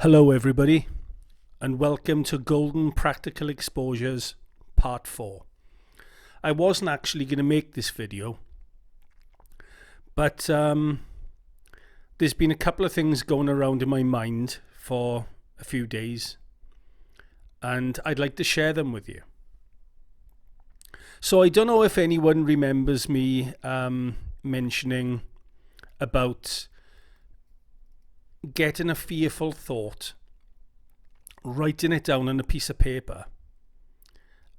Hello everybody, and welcome to Golden Practical Exposures Part 4. I wasn't actually going to make this video, but there's been a couple of things going around in my mind for a few days, and I'd like to share them with you. So I don't know if anyone remembers me mentioning about getting a fearful thought, writing it down on a piece of paper,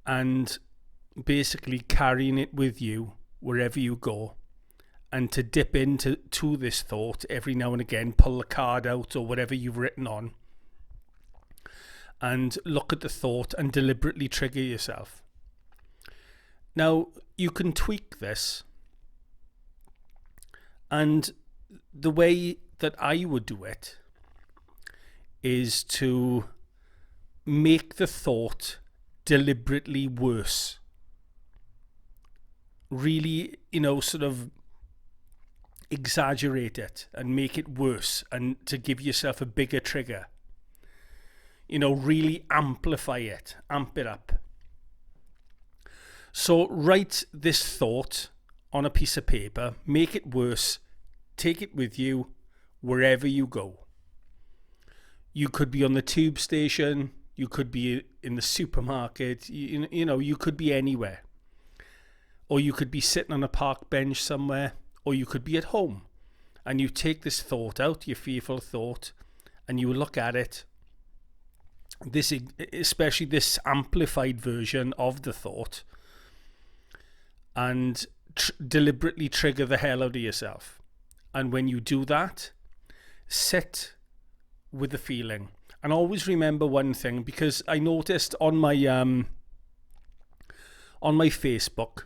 and basically carrying it with you wherever you go, and to dip into this thought every now and again, pull the card out or whatever you've written on, and look at the thought and deliberately trigger yourself. Now, you can tweak this, and the way that I would do it is to make the thought deliberately worse. Really, sort of exaggerate it and make it worse, and to give yourself a bigger trigger. Really amplify it, amp it up. So write this thought on a piece of paper, make it worse, take it with you wherever you go. You could be on the tube station, you could be in the supermarket, you could be anywhere. Or you could be sitting on a park bench somewhere, or you could be at home. And you take this thought out, your fearful thought, and you look at it, especially this amplified version of the thought, and deliberately trigger the hell out of yourself. And when you do that, sit with the feeling. And always remember one thing, because I noticed on my Facebook,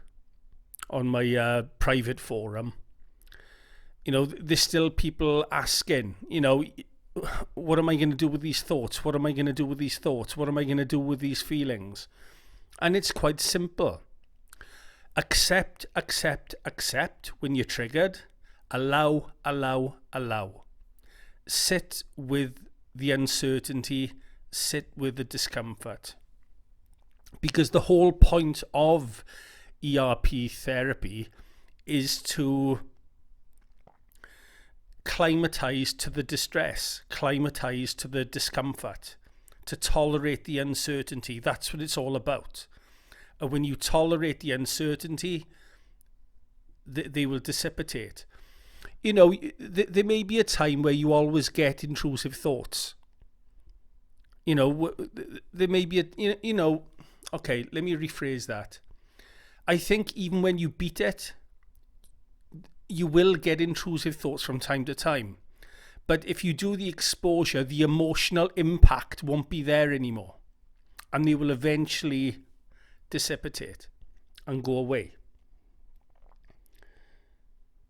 on my private forum, there's still people asking, what am I going to do with these thoughts? What am I going to do with these thoughts? What am I going to do with these feelings? And it's quite simple. Accept when you're triggered. Allow. Sit with the uncertainty, sit with the discomfort. Because the whole point of ERP therapy is to climatize to the distress, climatize to the discomfort, to tolerate the uncertainty. That's what it's all about. And when you tolerate the uncertainty, they will dissipate. There may be a time where you always get intrusive thoughts. There may be okay, let me rephrase that. I think even when you beat it, you will get intrusive thoughts from time to time. But if you do the exposure, the emotional impact won't be there anymore. And they will eventually dissipate and go away.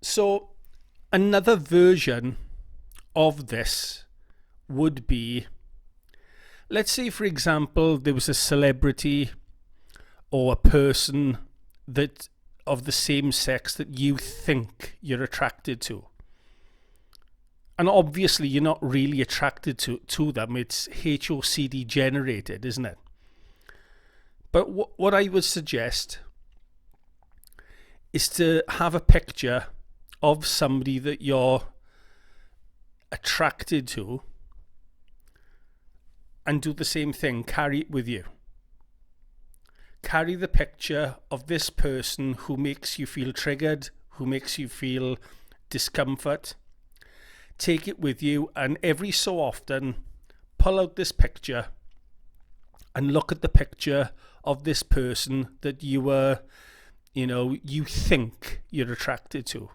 So another version of this would be, let's say for example there was a celebrity or a person that of the same sex that you think you're attracted to, and obviously you're not really attracted to them. It's HOCD generated, isn't it? But what I would suggest is to have a picture of somebody that you're attracted to, and do the same thing. Carry it with you. Carry the picture of this person who makes you feel triggered, who makes you feel discomfort. Take it with you, and every so often pull out this picture and look at the picture of this person that you think you're attracted to.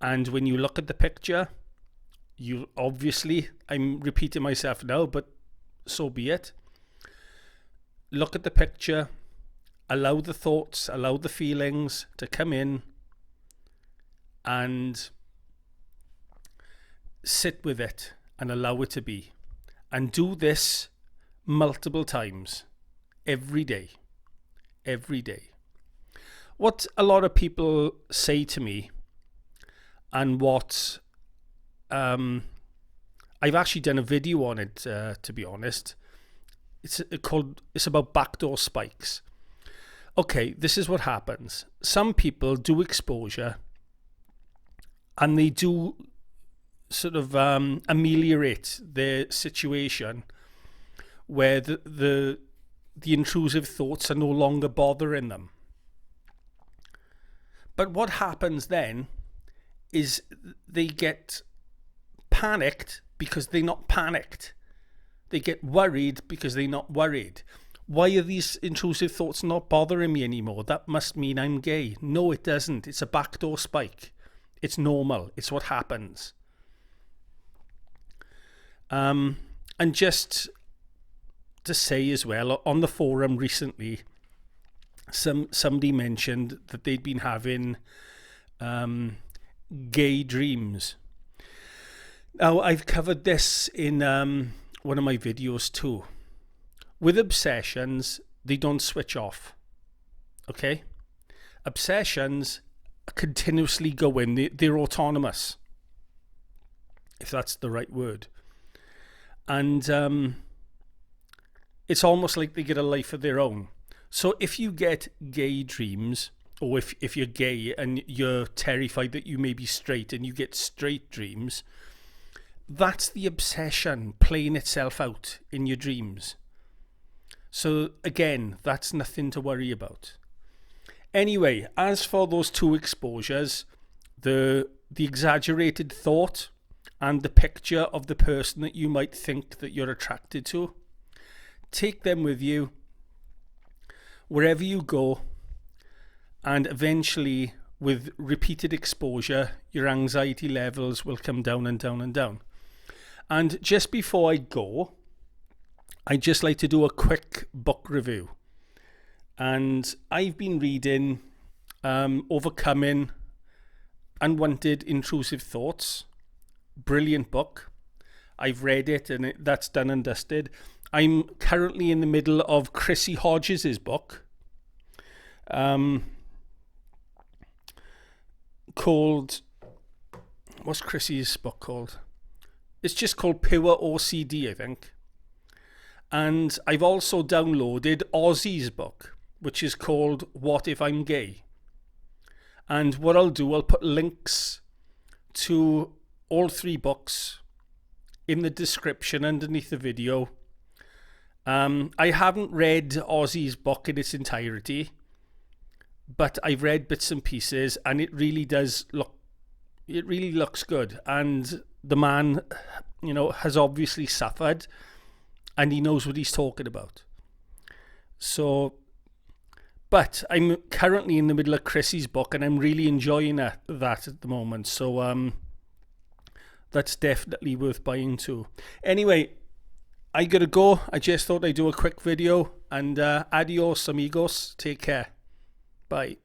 And when you look at the picture, you obviously, I'm repeating myself now, but so be it. Look at the picture, allow the thoughts, allow the feelings to come in, and sit with it and allow it to be. And do this multiple times, every day. What a lot of people say to me, and what I've actually done a video on it, to be honest. It's about backdoor spikes. Okay, this is what happens. Some people do exposure and they do sort of ameliorate their situation where the intrusive thoughts are no longer bothering them. But what happens then is they get panicked because they're not panicked. They get worried because they're not worried. Why are these intrusive thoughts not bothering me anymore? That must mean I'm gay. No, it doesn't. It's a backdoor spike. It's normal. It's what happens. And just to say as well, on the forum recently, somebody mentioned that they'd been having gay dreams. Now, I've covered this in one of my videos too. With obsessions, they don't switch off. Okay? Obsessions continuously go in. They're autonomous, if that's the right word. And it's almost like they get a life of their own. So if you get gay dreams, or if you're gay and you're terrified that you may be straight and you get straight dreams, that's the obsession playing itself out in your dreams. So again, that's nothing to worry about. Anyway, as for those two exposures, the exaggerated thought and the picture of the person that you might think that you're attracted to, take them with you wherever you go, and eventually with repeated exposure your anxiety levels will come down and down and down. And just before I go, I'd just like to do a quick book review. And I've been reading Overcoming Unwanted Intrusive Thoughts. Brilliant book. I've read it and that's done and dusted. I'm currently in the middle of CHRISSIE HODGES' book called, what's CHRISSIE's book called? It's just called Pure OCD, I think. And I've also downloaded OZZY's book, which is called What If I'm Gay? And what I'll do, I'll put links to all three books in the description underneath the video. I haven't read OZZY's book in its entirety, but I've read bits and pieces, and it really looks good. And the man, you know, has obviously suffered, and he knows what he's talking about. So, but I'm currently in the middle of CHRISSIE's book, and I'm really enjoying that at the moment. So, that's definitely worth buying too. Anyway, I gotta go. I just thought I'd do a quick video, and adios amigos. Take care. Bye.